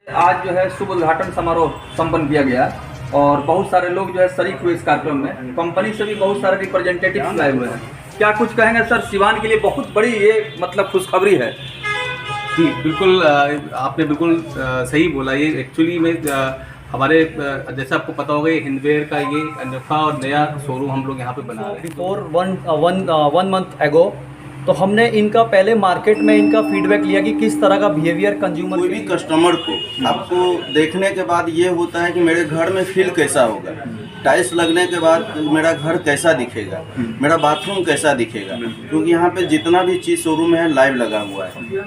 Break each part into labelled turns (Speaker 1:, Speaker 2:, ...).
Speaker 1: आज जो है शुभ उद्घाटन समारोह संपन्न किया गया और बहुत सारे लोग जो है शरीक हुए इस कार्यक्रम में। कंपनी से भी बहुत सारे रिप्रेजेंटेटिव्स आए हुए हैं। क्या कुछ कहेंगे सर? सिवान के लिए बहुत बड़ी ये मतलब खुशखबरी है।
Speaker 2: जी बिल्कुल, आपने बिल्कुल सही बोला। ये एक्चुअली में हमारे जैसे आपको पता होगा ये हिंदवेयर का ये अनोखा और नया शोरूम हम लोग यहाँ पे बना रहे हैं।
Speaker 3: बिफोर वन मंथ एगो तो हमने इनका पहले मार्केट में इनका फीडबैक लिया कि किस तरह का बिहेवियर कंज्यूमर,
Speaker 4: कोई भी कस्टमर को आपको देखने के बाद ये होता है कि मेरे घर में फील कैसा होगा, टाइल्स लगने के बाद मेरा घर कैसा दिखेगा, मेरा बाथरूम कैसा दिखेगा, क्योंकि यहाँ पे जितना भी चीज़ शोरूम में है लाइव लगा हुआ है।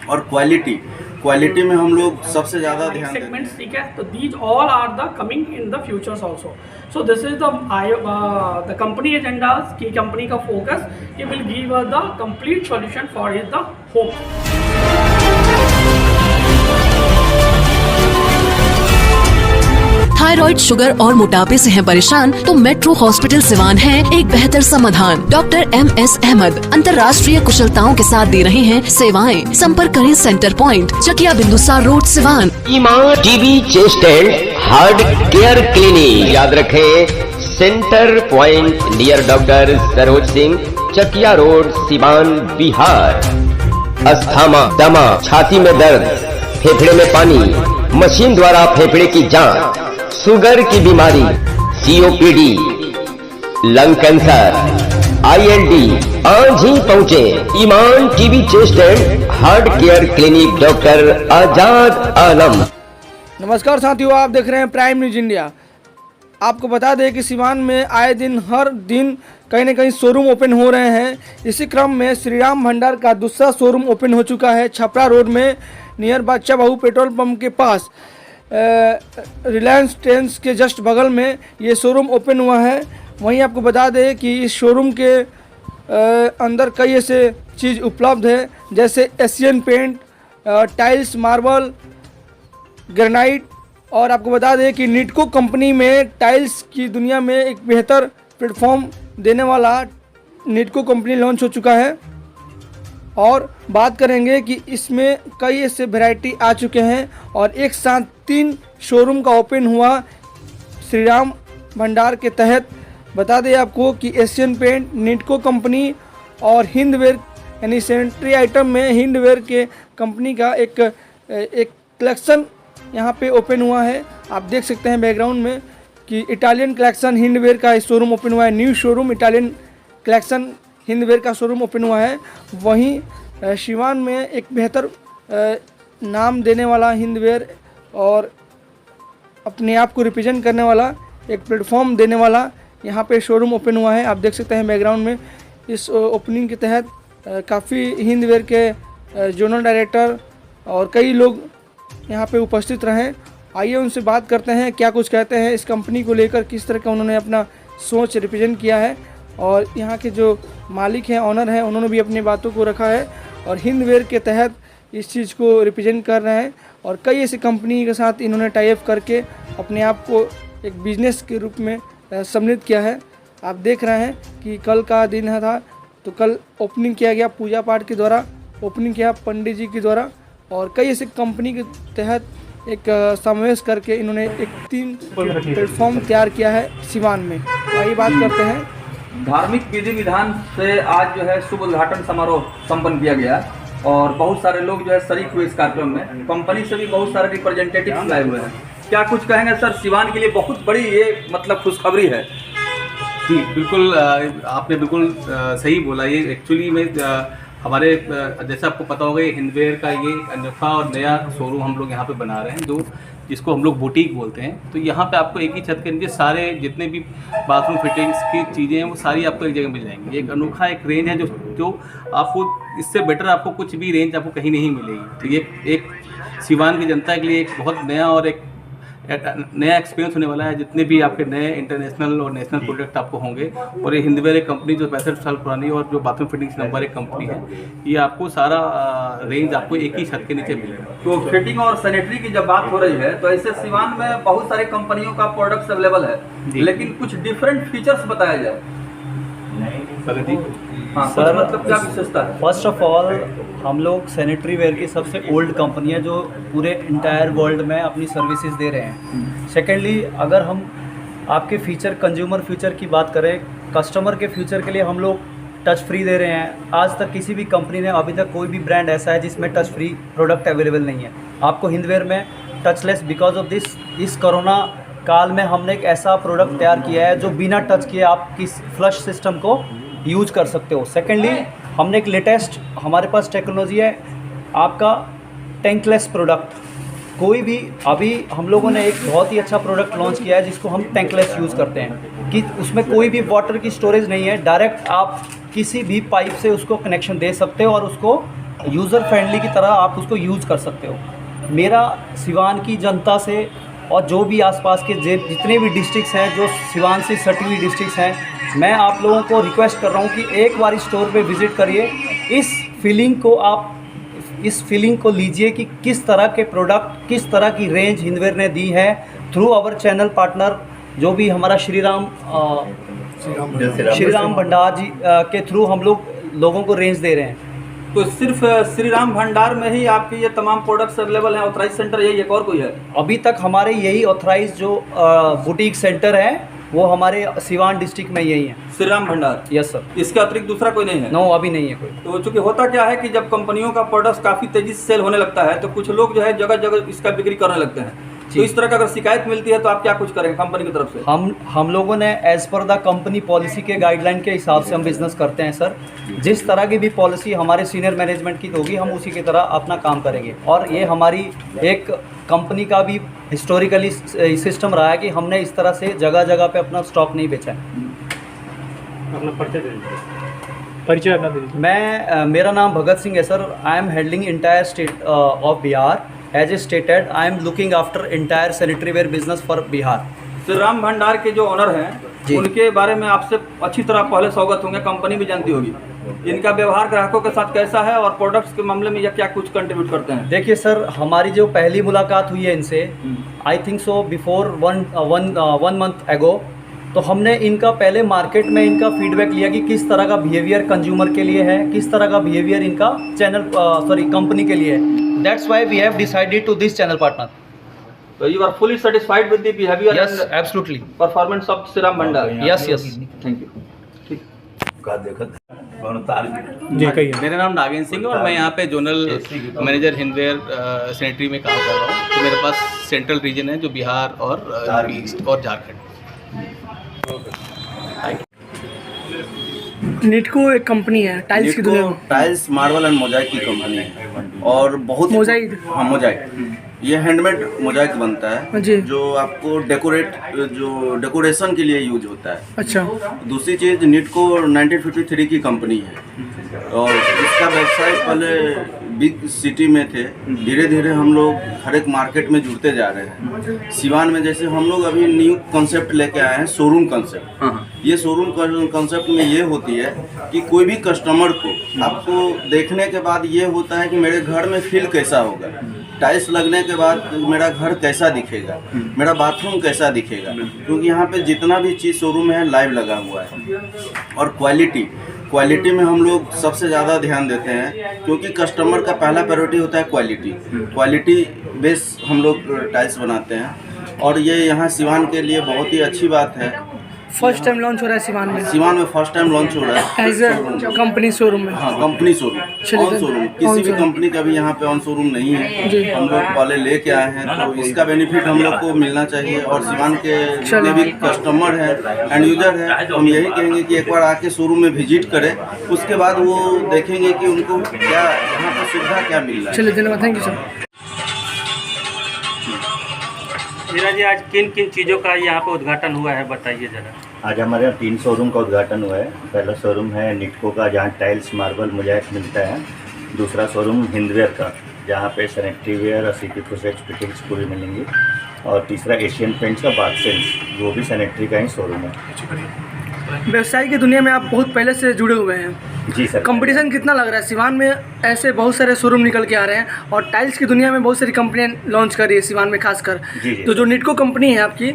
Speaker 4: और क्वालिटी में हम लोग सबसे ज़्यादा ध्यान देते हैं।
Speaker 5: ठीक है, तो these all are the coming in the futures also. So this is the company agendas की कंपनी का फोकस कि will give the complete solution for his the home.
Speaker 6: Thyroid, sugar और मोटापे से हैं परेशान तो मेट्रो हॉस्पिटल सिवान है एक बेहतर समाधान। डॉक्टर MS अहमद अंतर्राष्ट्रीय कुशलताओं के साथ दे रहे हैं सेवाएं। संपर्क करें centre point, Chakia Bindusar road, Siwan.
Speaker 7: Iman TB chest and heart care clinic, याद रखें centre point near doctor Saroj Singh, Chakia road, Siwan, Bihar. Asthma, दमा, छाती में दर्द, फेफड़े में पानी, मशीन द्वारा फेफड़े की जांच, शुगर की बीमारी, COPD, लंग कैंसर, ILD, आज ही पहुँचे Iman TB chest and heart care clinic, doctor Azad Alam.
Speaker 8: नमस्कार साथियों, आप देख रहे हैं प्राइम न्यूज इंडिया। आपको बता दें कि सिवान में आए दिन हर दिन कहीं न कहीं शोरूम ओपन हो रहे हैं। इसी क्रम में श्रीराम भंडार का दूसरा शोरूम ओपन हो चुका है छपरा रोड में, नियर बादशाह बाबू पेट्रोल पंप के पास। रिलायंस ट्रेंड्स के जस्ट बगल में ये शोरूम ओपन हुआ है। वहीं आपको बता दें कि इस शोरूम के अंदर कई ऐसे चीज़ उपलब्ध है, जैसे Asian paint, tiles, marble, granite. और आपको बता दें कि नीटको कंपनी में टाइल्स की दुनिया में एक बेहतर प्लेटफॉर्म देने वाला नीटको कंपनी लॉन्च हो चुका है। और बात करेंगे कि इसमें कई ऐसे वैरायटी आ चुके हैं और एक साथ 3 शोरूम का ओपन हुआ श्रीराम भंडार के तहत। बता दें आपको कि एशियन पेंट, नीटको कंपनी और हिंदवेयर यानी सैनिटरी आइटम में हिंदवेयर के कंपनी का एक कलेक्शन यहाँ पे ओपन हुआ है। आप देख सकते हैं बैकग्राउंड में कि इटालियन कलेक्शन हिंदवेयर का शोरूम ओपन हुआ है। New showroom Italian collection Hindware का शोरूम ओपन हुआ है। वहीं सिवान में एक बेहतर नाम देने वाला हिंदवेयर और अपने आप को रिप्रेजेंट करने वाला एक प्लेटफॉर्म देने वाला यहाँ पे शोरूम ओपन हुआ है। आप देख सकते हैं बैकग्राउंड में। इस ओपनिंग के तहत काफ़ी हिंदवेयर के जोनल डायरेक्टर और कई लोग यहाँ पे उपस्थित रहे। आइए उनसे बात करते हैं, क्या कुछ कहते हैं इस कंपनी को लेकर, किस तरह का उन्होंने अपना सोच रिप्रेजेंट किया है। और यहाँ के जो मालिक हैं, ऑनर हैं, उन्होंने भी अपनी बातों को रखा है और हिंदवेयर के तहत इस चीज़ को रिप्रेजेंट कर रहे हैं। और कई ऐसी कंपनी के साथ इन्होंने टाई अप करके अपने आप को एक बिजनेस के रूप में सम्मिलित किया है। आप देख रहे हैं कि कल का दिन था तो कल ओपनिंग किया गया, पूजा पाठ के द्वारा ओपनिंग किया पंडित जी के द्वारा। और कई ऐसी कंपनी के तहत एक समावेश करके इन्होंने एक 3 प्लेटफॉर्म तैयार किया है सिवान में। आइए बात करते हैं।
Speaker 1: धार्मिक विधि विधान से आज जो है शुभ उद्घाटन समारोह संपन्न किया गया और बहुत सारे लोग जो है शरीक हुए इस कार्यक्रम में। कंपनी से भी बहुत सारे रिप्रेजेंटेटिव्स आए हुए हैं। क्या कुछ कहेंगे सर? सिवान के लिए बहुत बड़ी ये मतलब खुशखबरी है।
Speaker 2: जी बिल्कुल, आपने बिल्कुल सही बोला। ये एक्चुअली में हमारे जैसे आपको पता होगा ये हिंदवेयर का ये अनोखा और नया शोरूम हम लोग यहाँ पे बना रहे हैं, जिसको हम लोग बुटीक बोलते हैं। तो यहाँ पे आपको एक ही छत के नीचे सारे जितने भी बाथरूम फिटिंग्स की चीज़ें हैं वो सारी आपको एक जगह मिल जाएंगी। एक अनोखा एक रेंज है जो आपको इससे बेटर आपको कुछ भी रेंज आपको कहीं नहीं मिलेगी। तो ये एक सिवान की जनता के लिए एक बहुत नया और एक नया एक्सपीरियंस होने वाला है। जितने भी आपके नए इंटरनेशनल और नेशनल प्रोडक्ट आपको होंगे, और ये हिंदवेयर एक कंपनी जो 65 साल पुरानी और जो बाथरूम फिटिंग्स नंबर 1 कंपनी है, ये आपको सारा रेंज आपको एक ही छत के नीचे मिलेगा।
Speaker 1: तो फिटिंग और सैनिटरी की जब बात हो रही है तो ऐसे सिवान में बहुत सारी कंपनियों का प्रोडक्ट्स अवेलेबल है, लेकिन कुछ डिफरेंट फीचर्स बताया जाए। हाँ कुछ
Speaker 3: सर,
Speaker 1: मतलब क्या विशेषता है?
Speaker 3: फर्स्ट ऑफ ऑल हम लोग सैनिटरी वेयर की सबसे ओल्ड कंपनी है जो पूरे इंटायर वर्ल्ड में अपनी सर्विसेज दे रहे हैं। सेकेंडली, अगर हम आपके फीचर, कंज्यूमर फ्यूचर की बात करें, कस्टमर के फ्यूचर के लिए हम लोग टच फ्री दे रहे हैं। आज तक किसी भी कंपनी ने, अभी तक कोई भी ब्रांड ऐसा है जिसमें टच फ्री प्रोडक्ट अवेलेबल नहीं है। आपको हिंदवेयर में टचलेस, बिकॉज ऑफ दिस, इस कोरोना काल में हमने एक ऐसा प्रोडक्ट तैयार किया है जो बिना टच किए आप किस फ्लश सिस्टम को यूज कर सकते हो। सेकेंडली, हमने एक लेटेस्ट, हमारे पास टेक्नोलॉजी है आपका टैंकलेस प्रोडक्ट। कोई भी, अभी हम लोगों ने एक बहुत ही अच्छा प्रोडक्ट लॉन्च किया है जिसको हम टैंकलेस यूज़ करते हैं कि उसमें कोई भी वाटर की स्टोरेज नहीं है। डायरेक्ट आप किसी भी पाइप से उसको कनेक्शन दे सकते हो और उसको यूज़र फ्रेंडली की तरह आप उसको यूज़ कर सकते हो। मेरा सिवान की जनता से और जो भी आसपास के जितने भी डिस्ट्रिक्ट्स हैं, जो सिवान से सटी हुई डिस्ट्रिक्ट्स हैं, मैं आप लोगों को रिक्वेस्ट कर रहा हूँ कि एक बार स्टोर पे विज़िट करिए। इस फीलिंग को लीजिए कि किस तरह के प्रोडक्ट, किस तरह की रेंज हिंदवेयर ने दी है थ्रू आवर चैनल पार्टनर, जो भी हमारा श्री राम भंडार जी के थ्रू हम लोगों को रेंज दे रहे हैं।
Speaker 1: तो सिर्फ श्री राम भंडार में ही आपके ये तमाम प्रोडक्ट्स अवेलेबल हैं? ऑथराइज सेंटर यही एक और कोई है?
Speaker 3: अभी तक हमारे यही ऑथराइज जो बुटीक सेंटर है वो हमारे सिवान डिस्ट्रिक्ट में यही है,
Speaker 1: श्री राम भंडार।
Speaker 3: Yes sir.
Speaker 1: इसके अतिरिक्त दूसरा कोई नहीं है?
Speaker 3: नो, अभी नहीं है कोई।
Speaker 1: तो चूंकि होता क्या है कि जब कंपनियों का प्रोडक्ट काफ़ी तेजी से सेल होने लगता है तो कुछ लोग जो है जगह जगह इसका बिक्री करने लगते हैं। तो इस तरह का अगर शिकायत मिलती है तो आप क्या कुछ करेंगे कंपनी की तरफ से?
Speaker 3: हम लोगों ने as per the company policy के गाइडलाइन के हिसाब से हम बिजनेस करते हैं सर। जिस तरह की भी पॉलिसी हमारे सीनियर मैनेजमेंट की होगी हम उसी की तरह अपना काम करेंगे। और ये हमारी एक कंपनी का भी हिस्टोरिकली सिस्टम रहा है कि हमने इस तरह से जगह जगह पे अपना स्टॉक नहीं बेचा है। मैं मेरा नाम भगत सिंह है sir. I am handling entire state of Bihar. As a stated, I am looking after entire sanitary ware business for Bihar.
Speaker 1: Shri Ram Bhandar के जो ऑनर हैं उनके बारे में आपसे अच्छी तरह पहले से अवगत होंगे, कंपनी भी जानती होगी। इनका व्यवहार ग्राहकों के साथ कैसा है और प्रोडक्ट्स के मामले में या क्या कुछ कंट्रीब्यूट करते हैं?
Speaker 3: देखिए सर, हमारी जो पहली मुलाकात हुई है इनसे, I think so before one month एगो, तो हमने इनका पहले मार्केट में इनका फीडबैक लिया कि किस तरह का बिहेवियर कंज्यूमर के लिए है, किस तरह का बिहेवियर इनका कंपनी के लिए है। That's why we have decided to this channel partner.
Speaker 1: So you are fully satisfied with the behavior
Speaker 3: Yes,
Speaker 1: and
Speaker 3: absolutely.
Speaker 1: performance of Shri Ram Bhandar?
Speaker 3: Yes, yes.
Speaker 1: Thank you. ठीक।
Speaker 2: मेरा नाम नागेंद्र सिंह है और मैं यहाँ पे जोनल मैनेजर हिंदवेयर सैनिटरी में काम कर रहा हूँ। तो मेरे पास सेंट्रल रीजन है जो बिहार और ईस्ट और झारखंड।
Speaker 9: निटको एक कंपनी है टाइल्स की दुनिया में।
Speaker 4: टाइल्स, मार्बल एंड मोजाइक की कंपनी है और बहुत
Speaker 9: मोजाइक?
Speaker 4: हाँ, मोजाइक। ये हैंडमेड मोजाइक बनता है
Speaker 9: जी।
Speaker 4: जो आपको डेकोरेशन के लिए यूज होता है।
Speaker 9: अच्छा।
Speaker 4: दूसरी चीज़, निटको 1953 की कंपनी है और इसका व्यवसाय पहले बिग सिटी में थे। धीरे धीरे हम लोग हर एक मार्केट में जुड़ते जा रहे हैं। सिवान में जैसे हम लोग अभी न्यू कॉन्सेप्ट लेके आए हैं, शोरूम कॉन्सेप्ट। ये शोरूम कॉन्सेप्ट में ये होती है कि कोई भी कस्टमर को आपको देखने के बाद ये होता है कि मेरे घर में फील कैसा होगा, टाइल्स लगने के बाद मेरा घर कैसा दिखेगा, मेरा बाथरूम कैसा दिखेगा, क्योंकि यहाँ पे जितना भी चीज़ शोरूम में है लाइव लगा हुआ है। और क्वालिटी में हम लोग सबसे ज़्यादा ध्यान देते हैं क्योंकि कस्टमर का पहला प्रायोरिटी होता है क्वालिटी बेस हम लोग टाइल्स बनाते हैं। और ये यहाँ सिवान के लिए बहुत ही अच्छी बात है।
Speaker 9: फर्स्ट टाइम लॉन्च हो रहा है सिवान में?
Speaker 4: सिवान में फर्स्ट टाइम लॉन्च हो रहा है
Speaker 9: एज ए कंपनी शोरूम में।
Speaker 4: हाँ, कंपनी शोरूम, ऑन शोरूम। किसी भी कंपनी का भी यहाँ पे ऑन शोरूम नहीं है। हम लोग पहले लेके आए हैं तो इसका बेनिफिट हम लोग को मिलना चाहिए। और सिवान के जितने भी कस्टमर हैं एंड यूजर हैं, हम यही कहेंगे कि एक बार आके शोरूम में विजिट करें, उसके बाद वो देखेंगे कि उनको क्या यहाँ पर सुविधा क्या मिल रहा है।
Speaker 9: चलिए, धन्यवाद, thank you sir.
Speaker 10: Meera ji, आज किन किन चीज़ों का यहाँ पे उद्घाटन हुआ है, बताइए ज़रा।
Speaker 11: आज हमारे यहाँ 3 शोरूम का उद्घाटन हुआ है। पहला शोरूम है निटको का, जहाँ टाइल्स, मार्बल, मोजाइक मिलता है। दूसरा शोरूम हिंदवेयर का, जहाँ पे सैनिटरी वेयर और सीपी प्रोसेस फिटिंग्स पूरी मिलेंगी। और तीसरा एशियन पेंट्स का बाथ सेल्स, वो भी सैनिटरी का ही शोरूम है।
Speaker 9: व्यवसाय की दुनिया में आप बहुत पहले से जुड़े हुए हैं।
Speaker 11: जी सर।
Speaker 9: कंपटीशन कितना लग रहा है? सिवान में ऐसे बहुत सारे शोरूम निकल के आ रहे हैं और टाइल्स की दुनिया में बहुत सारी कंपनियां लॉन्च कर रही है सिवान में खासकर।
Speaker 11: जी जी।
Speaker 9: तो जो नीटको कंपनी है आपकी,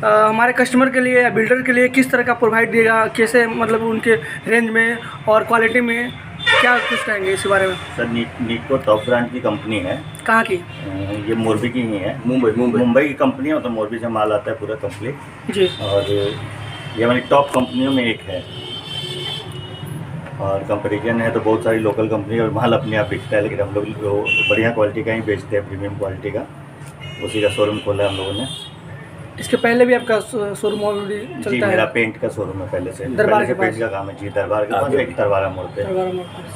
Speaker 9: हमारे कस्टमर के लिए या बिल्डर के लिए किस तरह का प्रोवाइड देगा, कैसे मतलब उनके रेंज में और क्वालिटी में क्या कुछ कहेंगे इस बारे में?
Speaker 11: सर नीटको टॉप ब्रांड की कंपनी है।
Speaker 9: कहाँ की?
Speaker 11: ये मोरबी की ही है। मुंबई की कंपनी है, तो मोरबी से माल आता है पूरा कंप्लीट
Speaker 9: जी।
Speaker 11: और ये हमारी टॉप कंपनियों में एक है। और कंपैरिजन है तो बहुत सारी लोकल कंपनी और माल अपने आप बिकता है, लेकिन हम लोग बढ़िया क्वालिटी का ही बेचते हैं, प्रीमियम क्वालिटी का। उसी का शोरूम खोला है हम लोगों ने।
Speaker 9: इसके पहले भी आपका शोरूम ऑलरेडी चलता
Speaker 11: जी,
Speaker 9: है?
Speaker 11: मेरा पेंट का शोरूम है पहले से।
Speaker 9: दरबार के
Speaker 11: पेंट का काम है जी, दरबार के पास एक दरबारा मोड़ पे।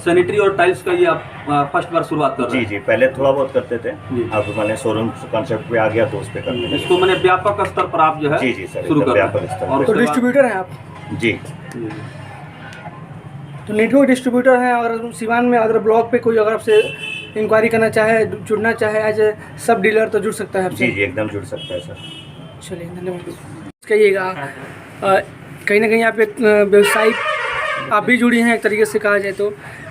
Speaker 1: सैनिटरी और टाइल्स का ये आप फर्स्ट बार शुरुआत कर रहे हैं?
Speaker 11: जी, पहले थोड़ा बहुत करते थे, अब मैंने शोरूम कॉन्सेप्ट पे आ गया तो उस पे करने लगे।
Speaker 1: इसको मैंने व्यापक स्तर पर आप जो है
Speaker 11: जी सर,
Speaker 1: शुरू कर
Speaker 11: व्यापक स्तर
Speaker 1: और
Speaker 9: तो डिस्ट्रीब्यूटर हैं आप?
Speaker 11: जी।
Speaker 9: तो नीटको डिस्ट्रीब्यूटर हैं। अगर सिवान में अगर ब्लॉक पे कोई अगर आपसे इंक्वायरी करना चाहे, जुड़ना चाहे एज ए सब डीलर, तो जुड़ सकता है आपसे?
Speaker 11: जी, एकदम जुड़ सकता है सर।
Speaker 9: चलिए, धन्यवाद। कहिएगा, कहीं ना कहीं आप एक व्यवसायिक आप भी जुड़ी हैं एक तरीके से कहा जाए, तो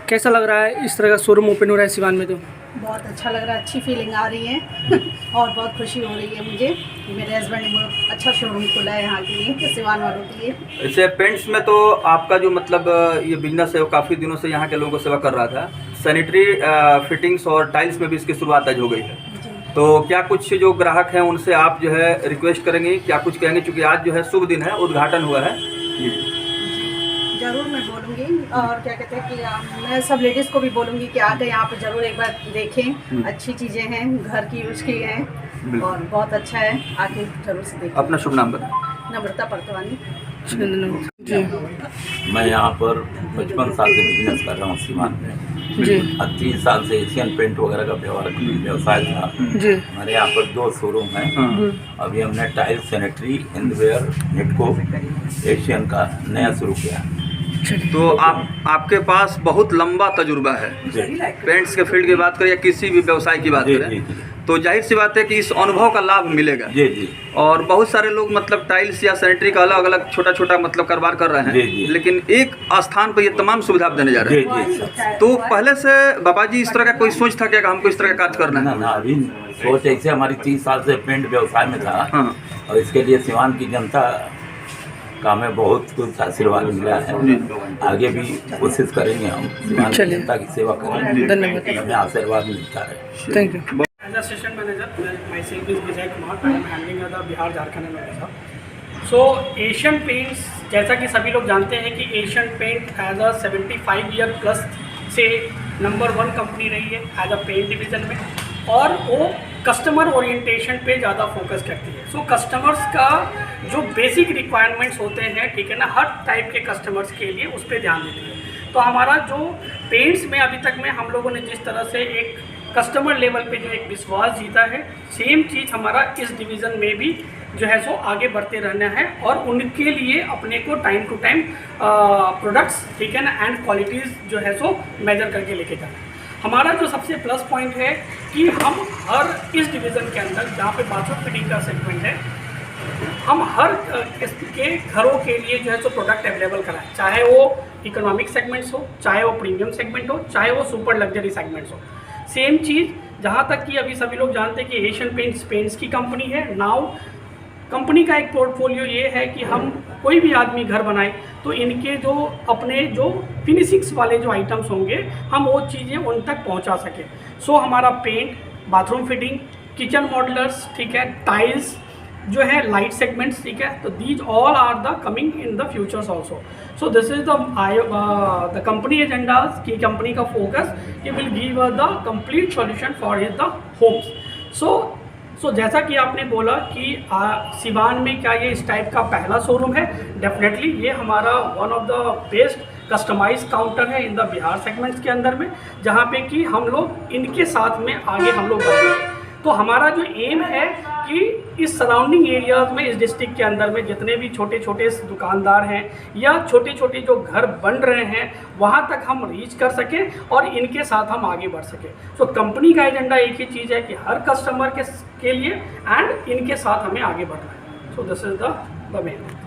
Speaker 9: कैसा लग रहा है इस तरह का शोरूम ओपन हो रहा है सिवान में? तो
Speaker 12: बहुत अच्छा लग रहा है, अच्छी फीलिंग आ रही है और बहुत खुशी हो रही है मुझे कि मेरे हस्बैंड ने बहुत अच्छा शोरूम खोला है यहाँ के लिए, सिवान वालों के लिए।
Speaker 1: ऐसे पेंट्स में तो आपका जो मतलब ये बिजनेस है वो काफ़ी दिनों से यहाँ के लोगों को सेवा कर रहा था। सैनिटरी फिटिंग्स और टाइल्स में भी इसकी शुरुआत आज हो गई है, तो क्या कुछ जो ग्राहक हैं उनसे आप जो है रिक्वेस्ट करेंगे, क्या कुछ कहेंगे? क्योंकि आज जो है शुभ दिन है, उद्घाटन हुआ है।
Speaker 12: ज़रूर मैं बोलूँगी, और क्या कहते हैं कि मैं सब लेडीज़ को भी बोलूँगी कि आकर यहाँ पर ज़रूर एक बार देखें। अच्छी चीज़ें हैं, घर की यूज़ की हैं और बहुत अच्छा है, आके जरूर से देखें।
Speaker 1: अपना शुभ नाम बताएं।
Speaker 12: नम्रता परतवानी।
Speaker 9: जी।
Speaker 13: मैं यहाँ पर 55 साल से बिजनेस कर रहा हूँ सिवान में
Speaker 9: जी।
Speaker 13: 30 साल से एशियन पेंट वगैरह का व्यवसाय था
Speaker 9: जी।
Speaker 13: हमारे यहाँ पर 2 शोरूम हैं। अभी हमने टाइल्स, सैनिटरी, हिंदवेयर, नीटको, एशियन का नया शुरू किया।
Speaker 1: तो आपके पास बहुत लंबा तजुर्बा है, पेंट्स के फील्ड की बात करें या किसी भी व्यवसाय की बात करें, तो जाहिर सी बात है कि इस अनुभव का लाभ मिलेगा।
Speaker 13: जी जी।
Speaker 1: और बहुत सारे लोग मतलब टाइल्स या सैनिटरी का अलग अलग छोटा छोटा मतलब कारोबार कर रहे हैं।
Speaker 13: जी जी।
Speaker 1: लेकिन एक स्थान पर ये तमाम सुविधा देने जा रहे हैं।
Speaker 13: जी जी।
Speaker 1: तो पहले से बाबा जी इस तरह का कोई सोच था क्या कि हमको इस तरह का कार्य करना है?
Speaker 13: ना, अभी सोच ऐसे हमारी 30 साल से पेंट व्यवसाय में था।
Speaker 1: हाँ।
Speaker 13: और इसके लिए सिवान की जनता का हमें बहुत कुछ आशीर्वाद मिला है। आगे भी कोशिश करेंगे हम सिवान की जनता की सेवा करेंगे।
Speaker 9: धन्यवाद।
Speaker 13: हमें आशीर्वाद मिलता है।
Speaker 9: Thank you.
Speaker 5: As a station manager, myself is Vijay Kumar. I am handling the Bihar, Jharkhand and Odisha. So Asian Paints, जैसा कि सभी लोग जानते हैं कि Asian paint as a 75 year plus से नंबर 1 कंपनी रही है एज अ पेंट डिवीज़न में, और वो कस्टमर ओरिएंटेशन पे ज़्यादा फोकस करती है। सो कस्टमर्स का जो बेसिक रिक्वायरमेंट्स होते हैं, ठीक है ना, हर टाइप के कस्टमर्स के लिए उस पर ध्यान देती है। तो हमारा जो पेंट्स में अभी तक में हम लोगों ने जिस तरह से एक कस्टमर लेवल पे जो एक विश्वास जीता है, सेम चीज़ हमारा इस डिवीज़न में भी जो है सो आगे बढ़ते रहना है और उनके लिए अपने को टाइम टू टाइम प्रोडक्ट्स, ठीक है ना, एंड क्वालिटीज़ जो है सो मेजर करके लेके जाना है। हमारा जो सबसे प्लस पॉइंट है कि हम हर इस डिवीज़न के अंदर जहाँ पे बाथरूम फिटिंग का सेगमेंट है, हम हर के घरों के लिए जो है सो प्रोडक्ट अवेलेबल कराएं, चाहे वो इकोनॉमिक सेगमेंट्स हो, चाहे वो प्रीमियम सेगमेंट हो, चाहे वो सुपर लग्जरी सेगमेंट्स हो। सेम चीज़ जहाँ तक कि अभी सभी लोग जानते हैं कि एशियन पेंट्स की कंपनी है। नाउ कंपनी का एक पोर्टफोलियो ये है कि हम कोई भी आदमी घर बनाए तो इनके जो अपने जो फिनिशिंग्स वाले जो आइटम्स होंगे, हम वो चीज़ें उन तक पहुँचा सकें। सो हमारा paint, bathroom fitting, kitchen modulars, ठीक है, टाइल्स जो है, लाइट सेगमेंट्स, ठीक है, तो these all are the coming in the futures also. So this is the company agendas की कंपनी का फोकस कि will give the complete solution for his the homes. So जैसा कि आपने बोला कि सिवान में क्या ये इस टाइप का पहला शोरूम है, डेफिनेटली ये हमारा one of the best customise counter है इन द बिहार सेगमेंट्स के अंदर में, जहाँ पे कि हम लोग इनके साथ में आगे हम लोग बढ़ेंगे। तो हमारा जो एम है कि इस सराउंडिंग एरियाज़ में, इस डिस्ट्रिक्ट के अंदर में जितने भी छोटे छोटे दुकानदार हैं या छोटे छोटे जो घर बन रहे हैं, वहाँ तक हम रीच कर सकें और इनके साथ हम आगे बढ़ सकें। सो कंपनी का एजेंडा एक ही चीज़ है कि हर कस्टमर के लिए एंड इनके साथ हमें आगे बढ़ना है। So this is the main.